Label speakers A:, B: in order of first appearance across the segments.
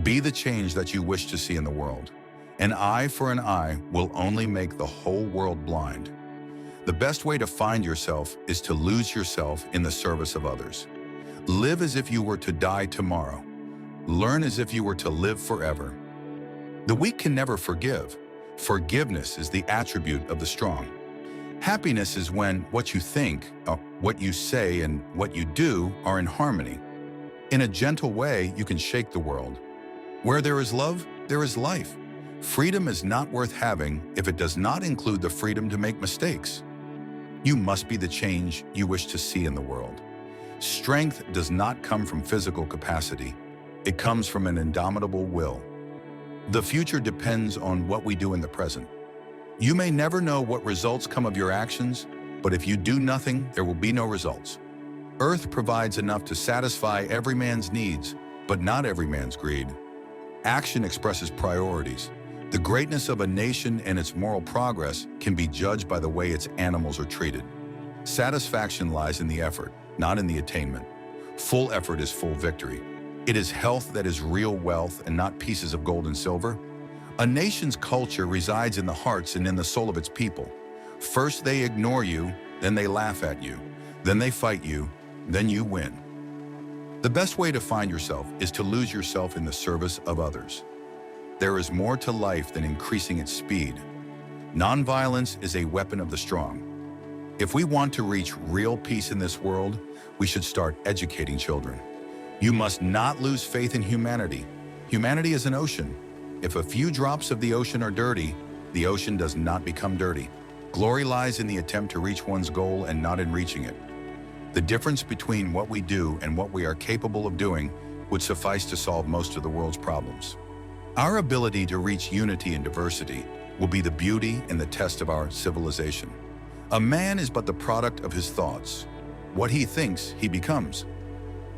A: Be the change that you wish to see in the world. An eye for an eye will only make the whole world blind. The best way to find yourself is to lose yourself in the service of others. Live as if you were to die tomorrow. Learn as if you were to live forever. The weak can never forgive. Forgiveness is the attribute of the strong. Happiness is when what you think, what you say, and what you do are in harmony. In a gentle way, you can shake the world. Where there is love, there is life. Freedom is not worth having if it does not include the freedom to make mistakes. You must be the change you wish to see in the world. Strength does not come from physical capacity. It comes from an indomitable will. The future depends on what we do in the present. You may never know what results come of your actions, but if you do nothing, there will be no results. Earth provides enough to satisfy every man's needs, but not every man's greed. Action expresses priorities. The greatness of a nation and its moral progress can be judged by the way its animals are treated. Satisfaction lies in the effort, not in the attainment. Full effort is full victory. It is health that is real wealth and not pieces of gold and silver. A nation's culture resides in the hearts and in the soul of its people. First they ignore you, then they laugh at you, then they fight you, then you win. The best way to find yourself is to lose yourself in the service of others. There is more to life than increasing its speed. Nonviolence is a weapon of the strong. If we want to reach real peace in this world, we should start educating children. You must not lose faith in humanity. Humanity is an ocean. If a few drops of the ocean are dirty, the ocean does not become dirty. Glory lies in the attempt to reach one's goal and not in reaching it. The difference between what we do and what we are capable of doing would suffice to solve most of the world's problems. Our ability to reach unity and diversity will be the beauty and the test of our civilization. A man is but the product of his thoughts. What he thinks, he becomes.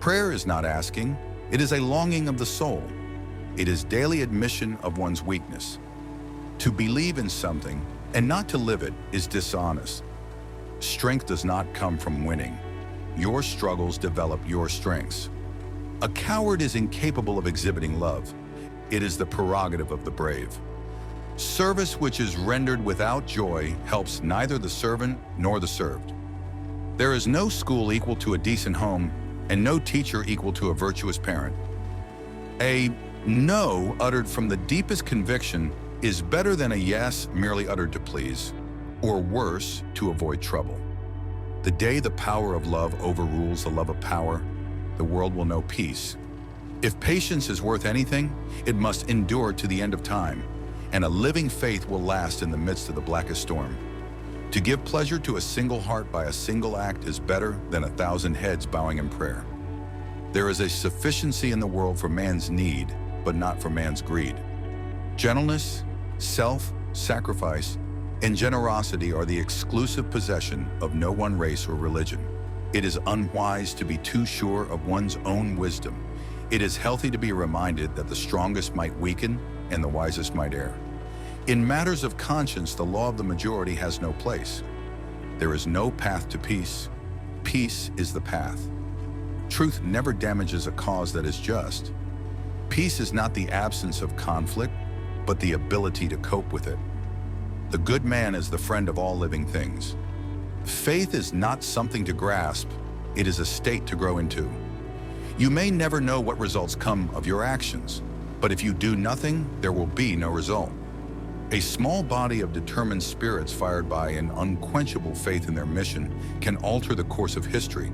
A: Prayer is not asking, it is a longing of the soul. It is daily admission of one's weakness. To believe in something and not to live it is dishonest. Strength does not come from winning. Your struggles develop your strengths. A coward is incapable of exhibiting love. It is the prerogative of the brave. Service which is rendered without joy helps neither the servant nor the served. There is no school equal to a decent home and no teacher equal to a virtuous parent. A no uttered from the deepest conviction is better than a yes merely uttered to please, or worse, to avoid trouble. The day the power of love overrules the love of power, the world will know peace. If patience is worth anything, it must endure to the end of time, and a living faith will last in the midst of the blackest storm. To give pleasure to a single heart by a single act is better than 1,000 heads bowing in prayer. There is a sufficiency in the world for man's need, but not for man's greed. Gentleness, self-sacrifice, and generosity are the exclusive possession of no one race or religion. It is unwise to be too sure of one's own wisdom. It is healthy to be reminded that the strongest might weaken and the wisest might err. In matters of conscience, the law of the majority has no place. There is no path to peace. Peace is the path. Truth never damages a cause that is just. Peace is not the absence of conflict, but the ability to cope with it. The good man is the friend of all living things. Faith is not something to grasp, it is a state to grow into. You may never know what results come of your actions, but if you do nothing, there will be no result. A small body of determined spirits fired by an unquenchable faith in their mission can alter the course of history.